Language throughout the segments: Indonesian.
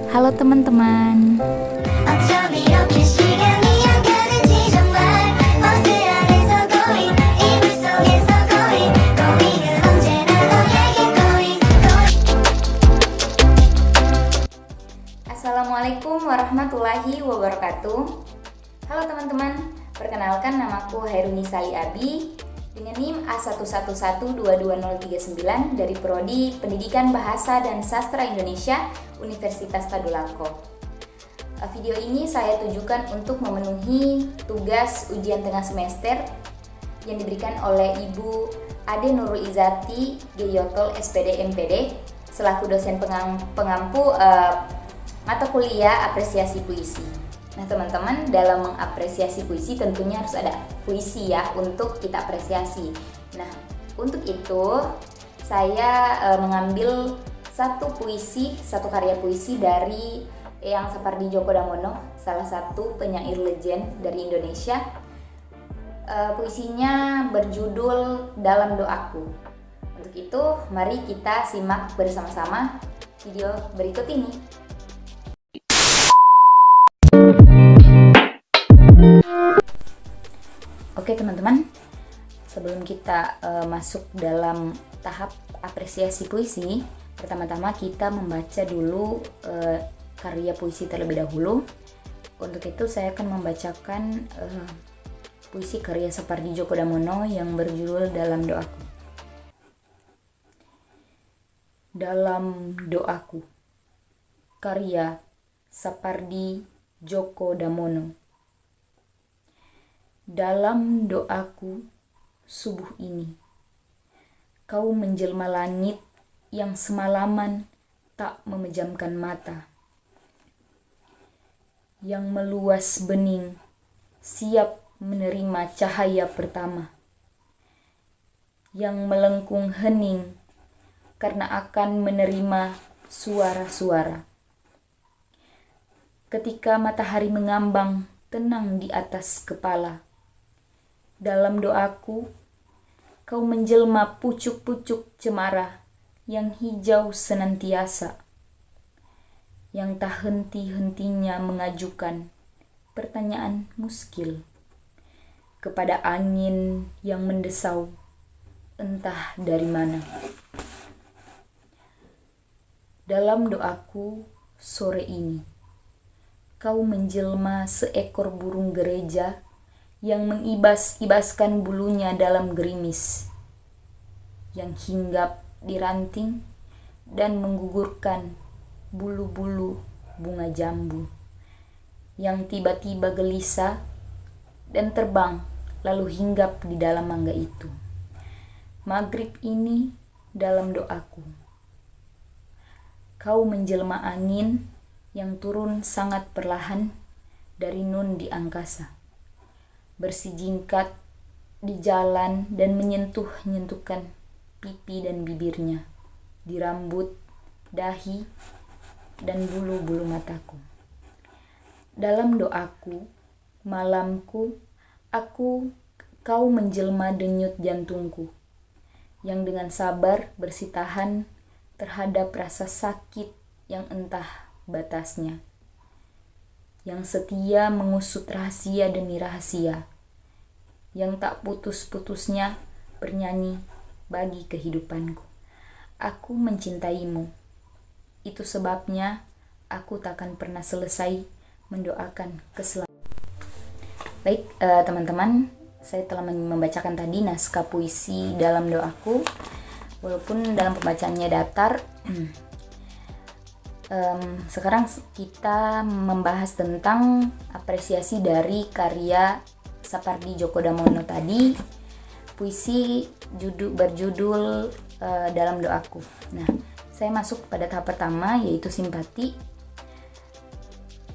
Halo teman-teman. Assalamualaikum warahmatullahi wabarakatuh. Halo teman-teman, perkenalkan namaku Hairuni Sali Abi dengan NIM A11122039 dari Prodi Pendidikan Bahasa dan Sastra Indonesia Universitas Tadulako. Video ini saya tujukan untuk memenuhi tugas ujian tengah semester yang diberikan oleh Ibu Ade Nurul Izati Geyotol SPD MPD selaku dosen pengampu mata kuliah apresiasi puisi. Nah teman-teman, dalam mengapresiasi puisi tentunya harus ada puisi ya untuk kita apresiasi. Nah untuk itu saya mengambil satu karya puisi dari Eyang Sapardi Djoko Damono, salah satu penyair legend dari Indonesia. Puisinya berjudul Dalam Doaku. Untuk itu mari kita simak bersama-sama video berikut ini. Oke teman-teman, sebelum kita masuk dalam tahap apresiasi puisi, pertama-tama kita membaca dulu karya puisi terlebih dahulu. Untuk itu saya akan membacakan puisi karya Sapardi Djoko Damono yang berjudul Dalam Doaku. Dalam Doaku, karya Sapardi Djoko Damono. Dalam doaku subuh ini, kau menjelma langit yang semalaman tak memejamkan mata, yang meluas bening, siap menerima cahaya pertama, yang melengkung hening karena akan menerima suara-suara. Ketika matahari mengambang tenang di atas kepala, dalam doaku, kau menjelma pucuk-pucuk cemara yang hijau senantiasa, yang tak henti-hentinya mengajukan pertanyaan muskil kepada angin yang mendesau entah dari mana. Dalam doaku sore ini, kau menjelma seekor burung gereja yang mengibas-ibaskan bulunya dalam gerimis, yang hinggap di ranting dan menggugurkan bulu-bulu bunga jambu, yang tiba-tiba gelisah dan terbang lalu hinggap di dalam mangga itu. Maghrib ini dalam doaku, kau menjelma angin yang turun sangat perlahan dari nun di angkasa, bersijingkat di jalan dan menyentuh-nyentuhkan pipi dan bibirnya, di rambut, dahi, dan bulu-bulu mataku. Dalam doaku, malamku, kau menjelma denyut jantungku, yang dengan sabar bersitahan terhadap rasa sakit yang entah batasnya, yang setia mengusut rahasia demi rahasia, yang tak putus-putusnya bernyanyi bagi kehidupanku. Aku mencintaimu, itu sebabnya aku takkan pernah selesai mendoakan keselamatan. Baik teman-teman, saya telah membacakan tadi naskah puisi Dalam Doaku. Walaupun dalam pembacaannya datar, sekarang kita membahas tentang apresiasi dari karya Sapardi Djoko Damono tadi, puisi berjudul Dalam Doaku. Nah, saya masuk pada tahap pertama, yaitu simpati.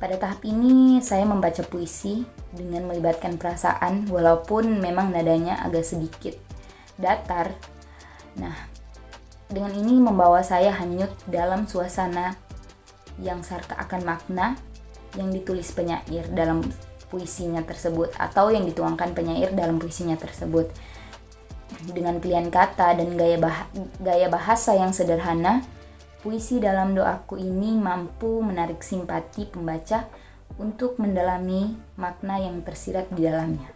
Pada tahap ini saya membaca puisi dengan melibatkan perasaan, walaupun memang nadanya agak sedikit datar. Nah, dengan ini membawa saya hanyut dalam suasana yang sarka akan makna yang ditulis penyair dalam puisinya tersebut, atau yang dituangkan penyair dalam puisinya tersebut. Dengan pilihan kata dan gaya bahasa yang sederhana, puisi dalam doaku ini mampu menarik simpati pembaca untuk mendalami makna yang tersirat di dalamnya.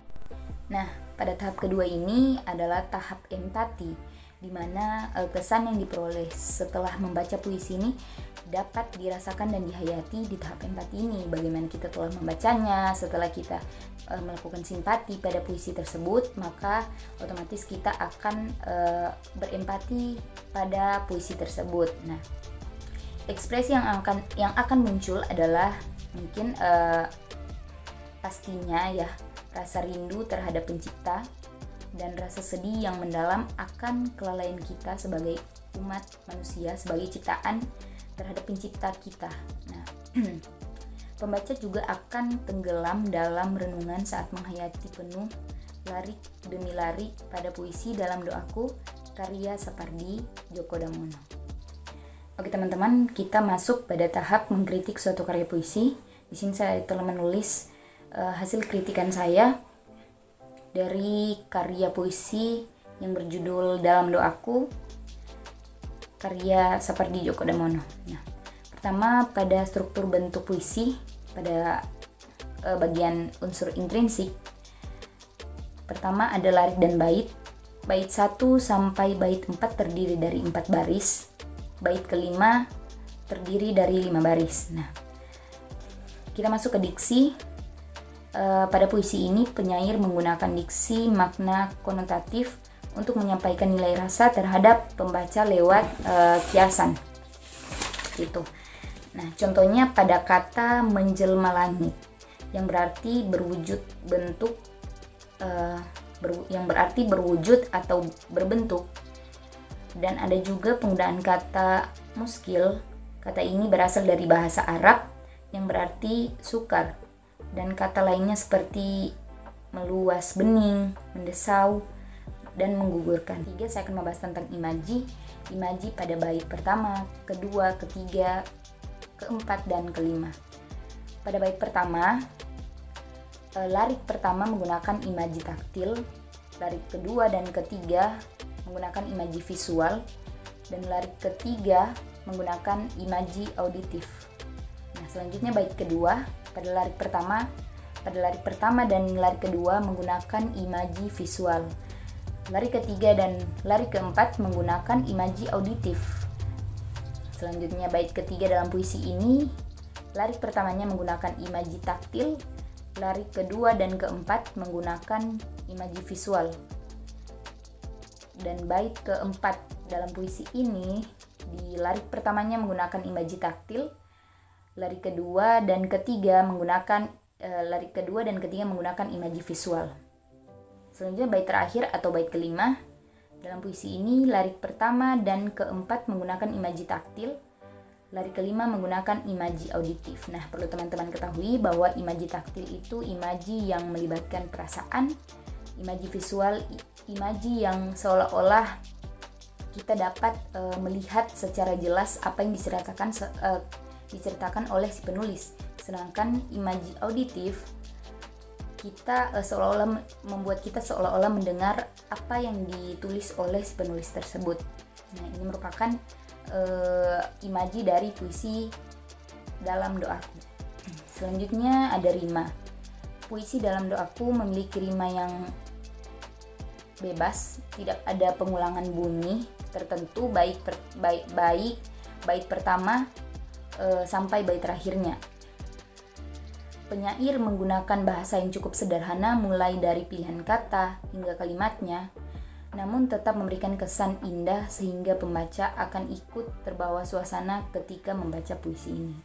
Nah, pada tahap kedua ini adalah tahap empati, di mana kesan yang diperoleh setelah membaca puisi ini dapat dirasakan dan dihayati di tahap empati ini. Bagaimana kita telah membacanya, setelah kita melakukan simpati pada puisi tersebut, maka otomatis kita akan berempati pada puisi tersebut. Nah, ekspresi yang akan muncul adalah mungkin pastinya ya rasa rindu terhadap pencipta dan rasa sedih yang mendalam akan kelalaian kita sebagai umat manusia, sebagai ciptaan terhadap pencipta kita. Nah, pembaca juga akan tenggelam dalam renungan saat menghayati penuh larik demi larik pada puisi dalam doaku karya Sapardi Djoko Damono. Oke teman-teman, kita masuk pada tahap mengkritik suatu karya puisi. Di sini saya telah menulis hasil kritikan saya dari karya puisi yang berjudul Dalam Doaku karya Sapardi Djoko Damono. Nah, pertama pada struktur bentuk puisi, pada bagian unsur intrinsik. Pertama ada larik dan bait. Bait 1 sampai bait 4 terdiri dari 4 baris. Bait kelima terdiri dari 5 baris. Nah, kita masuk ke diksi. Pada puisi ini penyair menggunakan diksi makna konotatif untuk menyampaikan nilai rasa terhadap pembaca lewat kiasan. Gitu. Nah, contohnya pada kata menjelma langit yang berarti berwujud bentuk, yang berarti berwujud atau berbentuk. Dan ada juga penggunaan kata muskil. Kata ini berasal dari bahasa Arab yang berarti sukar. Dan kata lainnya seperti meluas, bening, mendesau, dan menggugurkan. Saya akan membahas tentang imaji. Imaji pada bait pertama, kedua, ketiga, keempat, dan kelima. Pada bait pertama, larik pertama menggunakan imaji taktil, larik kedua dan ketiga menggunakan imaji visual, dan larik ketiga menggunakan imaji auditif. Nah, selanjutnya bait kedua, pada larik pertama dan larik kedua menggunakan imaji visual. Larik ketiga dan larik keempat menggunakan imaji auditif. Selanjutnya bait ketiga dalam puisi ini, larik pertamanya menggunakan imaji taktil, larik kedua dan keempat menggunakan imaji visual. Dan bait keempat dalam puisi ini, di larik pertamanya menggunakan imaji taktil, larik kedua dan ketiga menggunakan imaji visual. Selanjutnya bait terakhir atau bait kelima dalam puisi ini, larik pertama dan keempat menggunakan imaji taktil, larik kelima menggunakan imaji auditif. Nah, perlu teman-teman ketahui bahwa imaji taktil itu imaji yang melibatkan perasaan, imaji visual imaji yang seolah-olah kita dapat melihat secara jelas apa yang diceritakan oleh si penulis. Sedangkan imaji auditif kita membuat kita seolah-olah mendengar apa yang ditulis oleh si penulis tersebut. Nah, ini merupakan imaji dari puisi Dalam Doaku. Selanjutnya ada rima. Puisi Dalam Doaku memiliki rima yang bebas, tidak ada pengulangan bunyi tertentu baik bait pertama sampai bait terakhirnya. Penyair menggunakan bahasa yang cukup sederhana mulai dari pilihan kata hingga kalimatnya, namun tetap memberikan kesan indah sehingga pembaca akan ikut terbawa suasana ketika membaca puisi ini.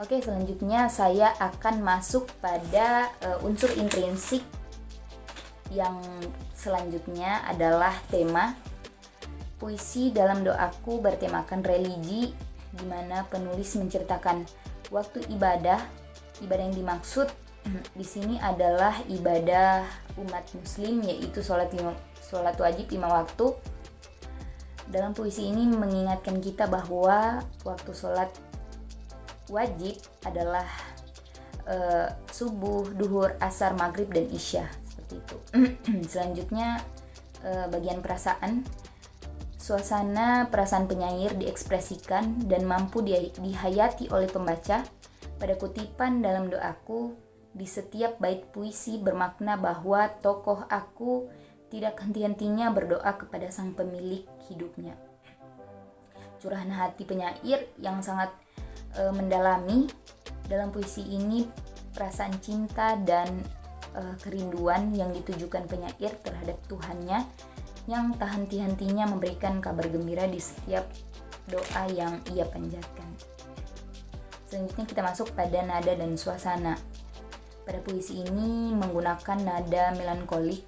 Oke, selanjutnya saya akan masuk pada unsur intrinsik. Yang selanjutnya adalah tema. Puisi Dalam Doaku bertemakan religi, di mana penulis menceritakan waktu ibadah. Ibadah yang dimaksud di sini adalah ibadah umat muslim, yaitu sholat wajib 5 waktu. Dalam puisi ini mengingatkan kita bahwa waktu sholat wajib adalah subuh, duhur, asar, maghrib, dan isya. Seperti itu. Selanjutnya bagian perasaan. Suasana perasaan penyair diekspresikan dan mampu dihayati oleh pembaca pada kutipan dalam doaku. Di setiap bait puisi bermakna bahwa tokoh aku tidak henti-hentinya berdoa kepada sang pemilik hidupnya. Curahan hati penyair yang sangat mendalami. Dalam puisi ini perasaan cinta dan kerinduan yang ditujukan penyair terhadap Tuhannya yang tak henti-hentinya memberikan kabar gembira di setiap doa yang ia panjatkan. Selanjutnya kita masuk pada nada dan suasana. Pada puisi ini menggunakan nada melankolik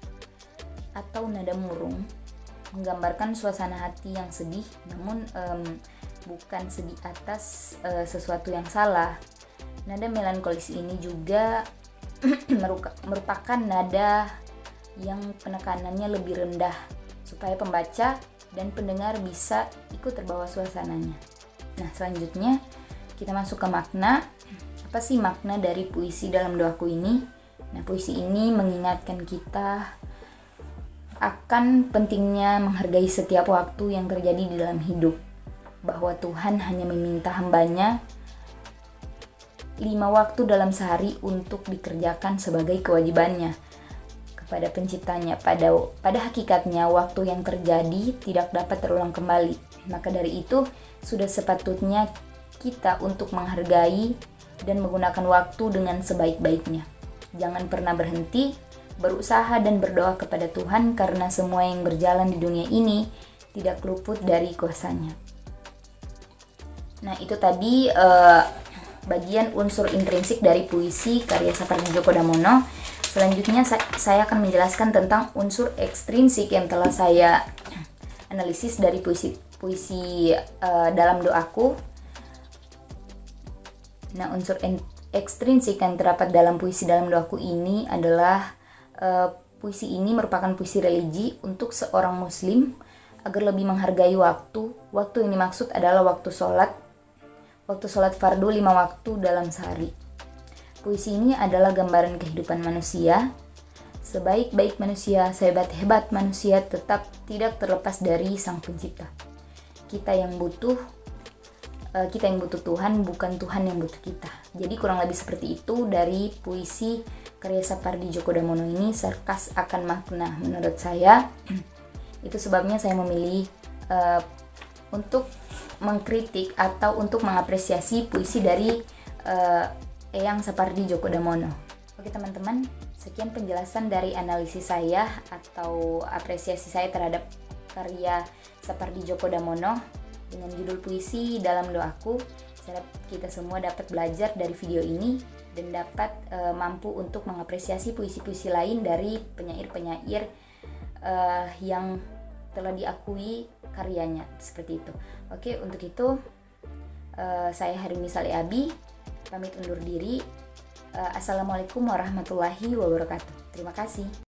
atau nada murung, menggambarkan suasana hati yang sedih, namun bukan sedih atas sesuatu yang salah. Nada melankolis ini juga merupakan nada yang penekanannya lebih rendah, supaya pembaca dan pendengar bisa ikut terbawa suasananya. Nah, selanjutnya kita masuk ke makna. Apa sih makna dari puisi dalam doaku ini? Nah, puisi ini mengingatkan kita akan pentingnya menghargai setiap waktu yang terjadi di dalam hidup, bahwa Tuhan hanya meminta hambanya 5 waktu dalam sehari untuk dikerjakan sebagai kewajibannya kepada penciptanya. Pada hakikatnya waktu yang terjadi tidak dapat terulang kembali. Maka dari itu sudah sepatutnya kita untuk menghargai dan menggunakan waktu dengan sebaik-baiknya. Jangan pernah berhenti berusaha dan berdoa kepada Tuhan, karena semua yang berjalan di dunia ini tidak luput dari kuasa-Nya. Nah, itu tadi bagian unsur intrinsik dari puisi karya Sapardi Djoko Damono. Selanjutnya saya akan menjelaskan tentang unsur ekstrinsik yang telah saya analisis dari puisi dalam doaku. Nah, unsur ekstrinsik yang terdapat dalam puisi dalam doaku ini adalah puisi ini merupakan puisi religi untuk seorang muslim agar lebih menghargai waktu. Waktu yang dimaksud adalah waktu sholat fardu 5 waktu dalam sehari. Puisi ini adalah gambaran kehidupan manusia. Sebaik-baik manusia, sehebat-hebat manusia tetap tidak terlepas dari Sang Pencipta. Kita yang butuh Tuhan, bukan Tuhan yang butuh kita. Jadi kurang lebih seperti itu dari puisi karya Sapardi Djoko Damono ini, sarkas akan makna menurut saya. Itu sebabnya saya memilih untuk mengkritik atau untuk mengapresiasi puisi dari Eyang Sapardi Djoko Damono. Oke teman-teman, sekian penjelasan dari analisis saya atau apresiasi saya terhadap karya Sapardi Djoko Damono dengan judul puisi dalam doaku. Saya harap kita semua dapat belajar dari video ini dan dapat mampu untuk mengapresiasi puisi-puisi lain dari penyair-penyair yang telah diakui karyanya, seperti itu. Oke, untuk itu saya Harumi Saleh Abi pamit undur diri. Assalamualaikum warahmatullahi wabarakatuh. Terima kasih.